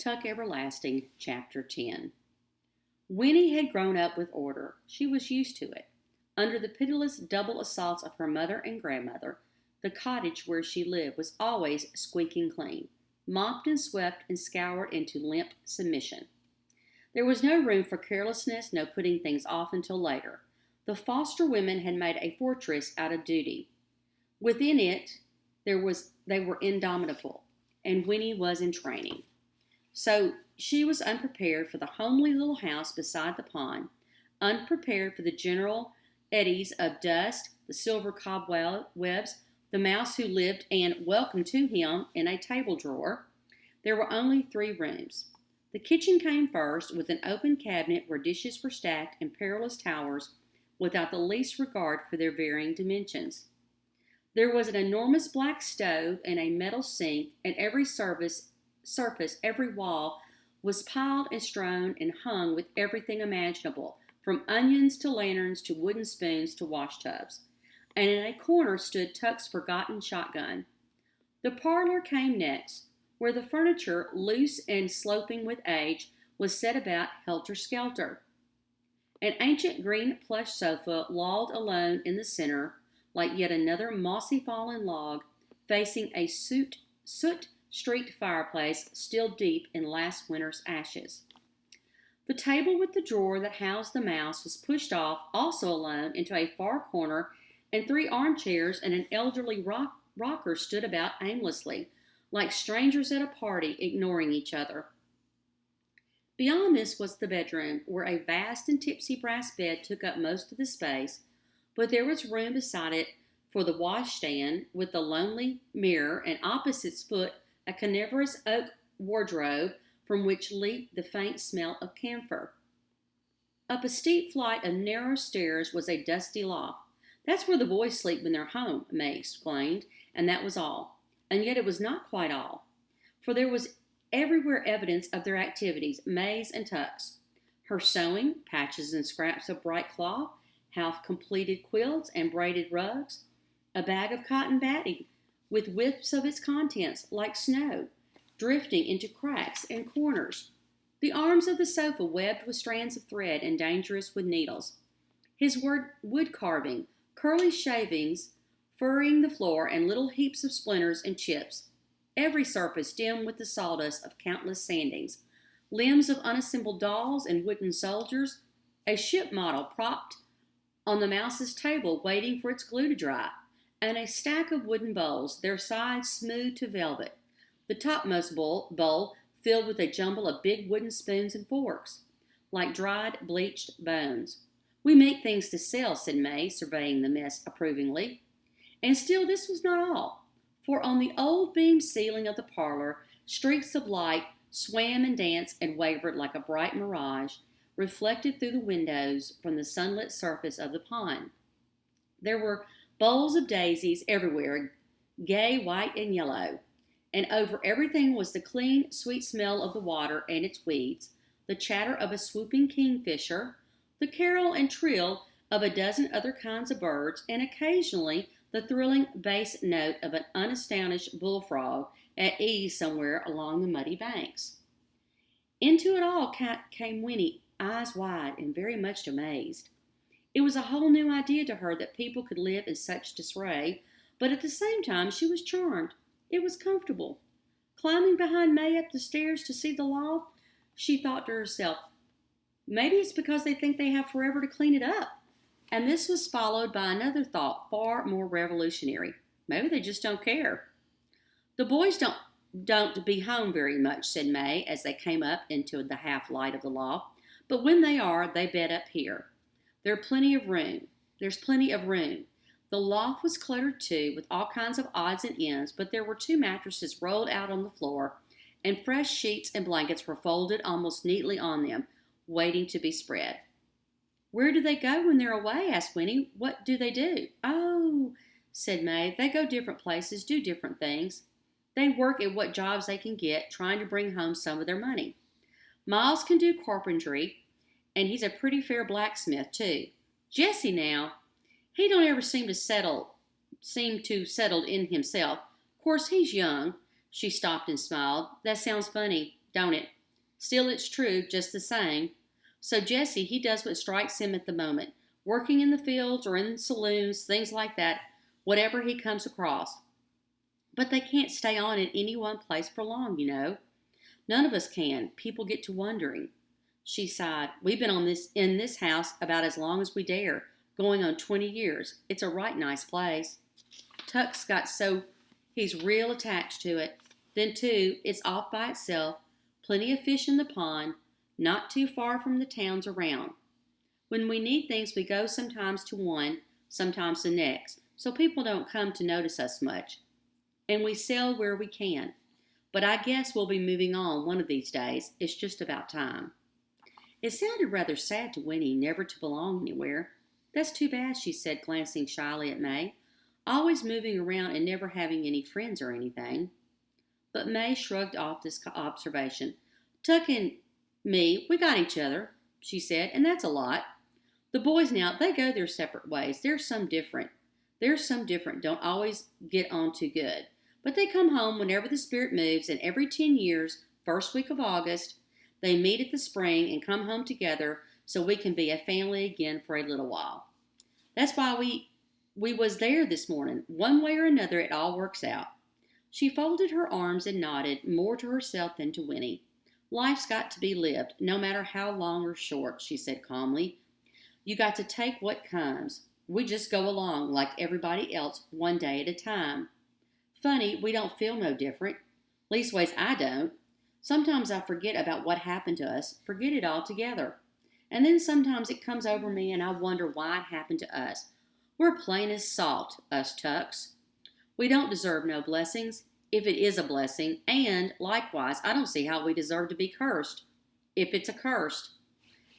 Tuck Everlasting, Chapter 10. Winnie had grown up with order. She was used to it. Under the pitiless double assaults of her mother and grandmother, the cottage where she lived was always squeaking clean, mopped and swept and scoured into limp submission. There was no room for carelessness, no putting things off until later. The Foster women had made a fortress out of duty. Within it, they were indomitable, and Winnie was in training. So she was unprepared for the homely little house beside the pond, unprepared for the general eddies of dust, the silver cobwebs, the mouse who lived and welcome to him in a table drawer. There were only 3 rooms. The kitchen came first, with an open cabinet where dishes were stacked in perilous towers without the least regard for their varying dimensions. There was an enormous black stove and a metal sink, and every surface, every wall was piled and strewn and hung with everything imaginable, from onions to lanterns to wooden spoons to washtubs. And in a corner stood Tuck's forgotten shotgun. The parlor came next, where the furniture, loose and sloping with age, was set about helter-skelter. An ancient green plush sofa lolled alone in the center, like yet another mossy fallen log, facing a soot-streaked fireplace still deep in last winter's ashes. The table with the drawer that housed the mouse was pushed off, also alone, into a far corner, and 3 armchairs and an elderly rocker stood about aimlessly, like strangers at a party, ignoring each other. Beyond this was the bedroom, where a vast and tipsy brass bed took up most of the space, but there was room beside it for the washstand with the lonely mirror, and opposite its foot a carnivorous oak wardrobe from which leaked the faint smell of camphor. Up a steep flight of narrow stairs was a dusty loft. "That's where the boys sleep when they're home," May explained, and that was all. And yet it was not quite all, for there was everywhere evidence of their activities, May's and Tuck's. Her sewing, patches and scraps of bright cloth, half-completed quilts and braided rugs, a bag of cotton batting, with wisps of its contents, like snow, drifting into cracks and corners. The arms of the sofa webbed with strands of thread and dangerous with needles. His wood carving, curly shavings, furring the floor, and little heaps of splinters and chips. Every surface dim with the sawdust of countless sandings. Limbs of unassembled dolls and wooden soldiers. A ship model propped on the mouse's table waiting for its glue to dry. And a stack of wooden bowls, their sides smooth to velvet. The topmost bowl filled with a jumble of big wooden spoons and forks, like dried, bleached bones. "We make things to sell," said May, surveying the mess approvingly. And still this was not all, for on the old beam ceiling of the parlor, streaks of light swam and danced and wavered like a bright mirage, reflected through the windows from the sunlit surface of the pond. There were bowls of daisies everywhere, gay white and yellow, and over everything was the clean, sweet smell of the water and its weeds, the chatter of a swooping kingfisher, the carol and trill of a dozen other kinds of birds, and occasionally the thrilling bass note of an unastonished bullfrog at ease somewhere along the muddy banks. Into it all came Winnie, eyes wide and very much amazed. It was a whole new idea to her that people could live in such disarray, but at the same time she was charmed. It was comfortable. Climbing behind May up the stairs to see the loft, she thought to herself, maybe it's because they think they have forever to clean it up. And this was followed by another thought far more revolutionary. Maybe they just don't care. "The boys don't be home very much," said May as they came up into the half light of the loft. "But when they are, they bed up here. There's plenty of room. The loft was cluttered too, with all kinds of odds and ends, but there were 2 mattresses rolled out on the floor, and fresh sheets and blankets were folded almost neatly on them, waiting to be spread. "Where do they go when they're away?" asked Winnie. "What do they do?" "Oh," said May, "they go different places, do different things. They work at what jobs they can get, trying to bring home some of their money. Miles can do carpentry, and he's a pretty fair blacksmith, too. Jesse, now, he don't ever seem to settled in himself. Of course, he's young." She stopped and smiled. "That sounds funny. don't it? Still, it's true, just the same. So Jesse, he does what strikes him at the moment, working in the fields or in saloons, things like that, whatever he comes across. But they can't stay on in any one place for long, you know. None of us can. People get to wondering. She sighed. We've been in this house about as long as we dare, going on 20 years. It's a right nice place. Tuck's got so he's real attached to it. Then, too, it's off by itself, plenty of fish in the pond, not too far from the towns around. When we need things, we go sometimes to one, sometimes the next, so people don't come to notice us much. And we sell where we can. But I guess we'll be moving on one of these days. It's just about time. It sounded rather sad to Winnie never to belong anywhere. That's too bad, she said, glancing shyly at May. Always moving around and never having any friends or anything. But May shrugged off this observation. Tuck and me, we got each other, she said, and that's a lot. The boys now, they go their separate ways. There's some different, don't always get on too good. But they come home whenever the spirit moves, and every 10 years, first week of August, they meet at the spring and come home together so we can be a family again for a little while. That's why we was there this morning. One way or another, it all works out. She folded her arms and nodded, more to herself than to Winnie. Life's got to be lived, no matter how long or short, she said calmly. You got to take what comes. We just go along like everybody else, one day at a time. Funny, we don't feel no different. Leastways, I don't. Sometimes I forget about what happened to us, forget it altogether. And then sometimes it comes over me and I wonder why it happened to us. We're plain as salt, us Tucks. We don't deserve no blessings, if it is a blessing, and, likewise, I don't see how we deserve to be cursed, if it's a curse.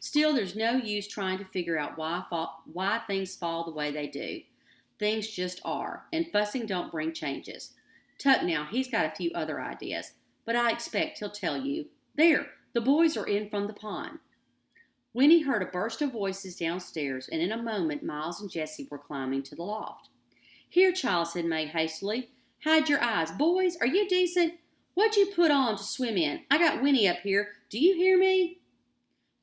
Still, there's no use trying to figure out why things fall the way they do. Things just are, and fussing don't bring changes. Tuck now, he's got a few other ideas, but I expect he'll tell you. There, the boys are in from the pond. Winnie heard a burst of voices downstairs, and in a moment Miles and Jessie were climbing to the loft. Here, child, said May hastily. Hide your eyes. Boys, are you decent? What'd you put on to swim in? I got Winnie up here. Do you hear me?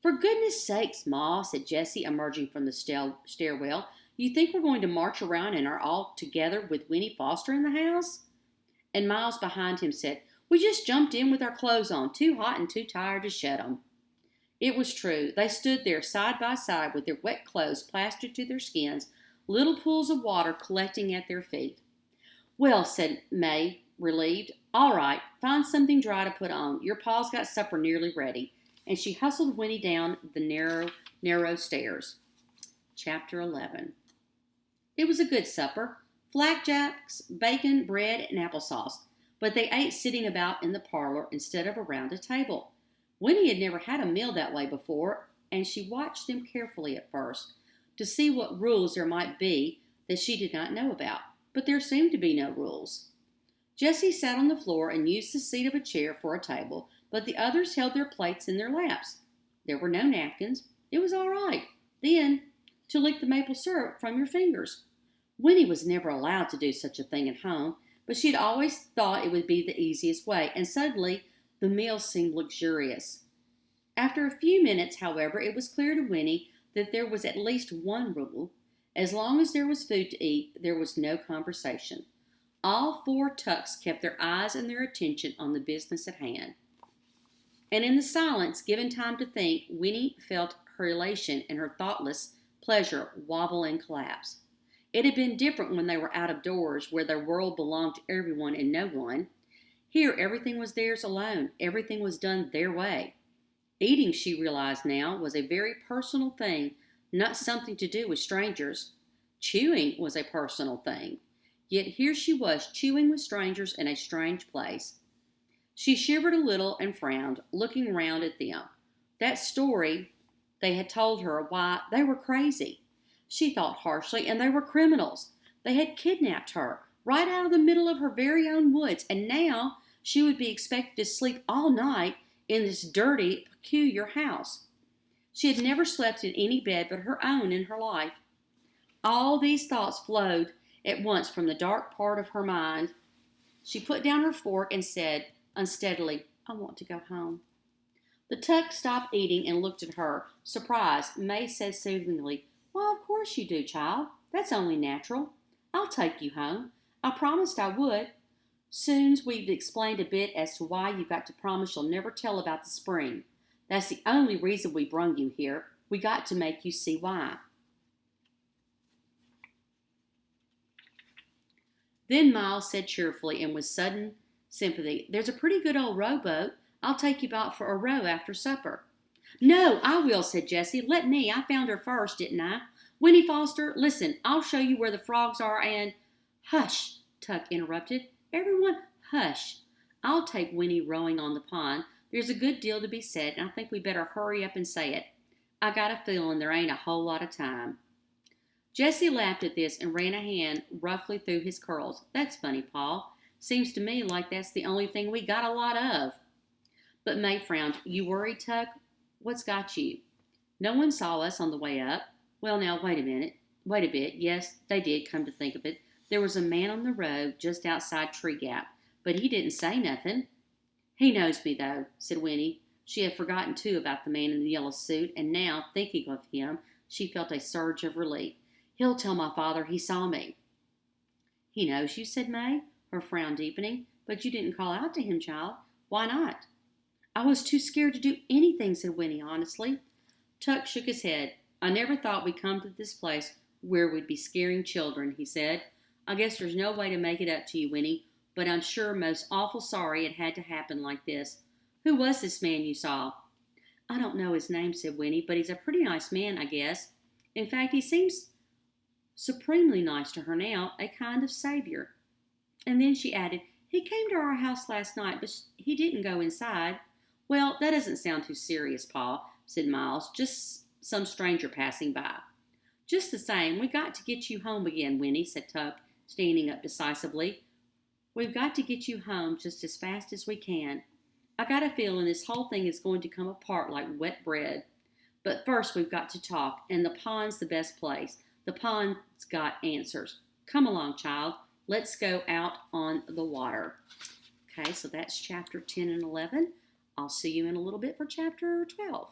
For goodness sakes, Ma, said Jessie, emerging from the stairwell. You think we're going to march around and are all together with Winnie Foster in the house? And Miles behind him said, We just jumped in with our clothes on, too hot and too tired to shed 'em. It was true. They stood there side by side with their wet clothes plastered to their skins, little pools of water collecting at their feet. Well, said May, relieved. All right, find something dry to put on. Your pa's got supper nearly ready. And she hustled Winnie down the narrow stairs. Chapter 11. It was a good supper. Flapjacks, bacon, bread, and applesauce. But they ate sitting about in the parlor instead of around a table. Winnie had never had a meal that way before, and she watched them carefully at first to see what rules there might be that she did not know about. But there seemed to be no rules. Jessie sat on the floor and used the seat of a chair for a table, but the others held their plates in their laps. There were no napkins. It was all right. Then, to lick the maple syrup from your fingers. Winnie was never allowed to do such a thing at home, but she'd always thought it would be the easiest way, and suddenly the meal seemed luxurious. After a few minutes, however, it was clear to Winnie that there was at least one rule. As long as there was food to eat, there was no conversation. All four Tucks kept their eyes and their attention on the business at hand. And in the silence, given time to think, Winnie felt her elation and her thoughtless pleasure wobble and collapse. It had been different when they were out of doors, where their world belonged to everyone and no one. Here, everything was theirs alone. Everything was done their way. Eating, she realized now, was a very personal thing, not something to do with strangers. Chewing was a personal thing. Yet here she was, chewing with strangers in a strange place. She shivered a little and frowned, looking round at them. That story they had told her, why, they were crazy. She thought harshly, and they were criminals. They had kidnapped her, right out of the middle of her very own woods, and now she would be expected to sleep all night in this dirty, peculiar house. She had never slept in any bed but her own in her life. All these thoughts flowed at once from the dark part of her mind. She put down her fork and said unsteadily, I want to go home. The Tuck stopped eating and looked at her. Surprised, May said soothingly, Why, of course you do, child. That's only natural. I'll take you home. I promised I would. Soon's we've explained a bit as to why you've got to promise you'll never tell about the spring. That's the only reason we brung you here. We got to make you see why. Then Miles said cheerfully and with sudden sympathy, There's a pretty good old rowboat. I'll take you out for a row after supper. No, I will, said Jessie. Let me. I found her first, didn't I? Winnie Foster, listen, I'll show you where the frogs are and... Hush, Tuck interrupted. Everyone, hush. I'll take Winnie rowing on the pond. There's a good deal to be said, and I think we better hurry up and say it. I got a feeling there ain't a whole lot of time. Jessie laughed at this and ran a hand roughly through his curls. That's funny, Paul. Seems to me like that's the only thing we got a lot of. But May frowned. You worried, Tuck? What's got you? No one saw us on the way up. Well, now, wait a minute. Wait a bit. Yes, they did, come to think of it. There was a man on the road just outside Tree Gap, but he didn't say nothing. He knows me, though, said Winnie. She had forgotten, too, about the man in the yellow suit, and now, thinking of him, she felt a surge of relief. He'll tell my father he saw me. He knows you, said May, her frown deepening, but you didn't call out to him, child. Why not? I was too scared to do anything, said Winnie honestly. Tuck shook his head. I never thought we'd come to this place where we'd be scaring children, he said. I guess there's no way to make it up to you, Winnie, but I'm sure most awful sorry it had to happen like this. Who was this man you saw? I don't know his name, said Winnie, but he's a pretty nice man, I guess. In fact, he seems supremely nice to her now, a kind of savior. And then she added, he came to our house last night, but he didn't go inside. Well, that doesn't sound too serious, Paul, said Miles, just some stranger passing by. Just the same, we got to get you home again, Winnie, said Tuck, standing up decisively. We've got to get you home just as fast as we can. I got a feeling this whole thing is going to come apart like wet bread. But first we've got to talk, and the pond's the best place. The pond's got answers. Come along, child. Let's go out on the water. Okay, so that's chapter 10 and 11. I'll see you in a little bit for chapter 12.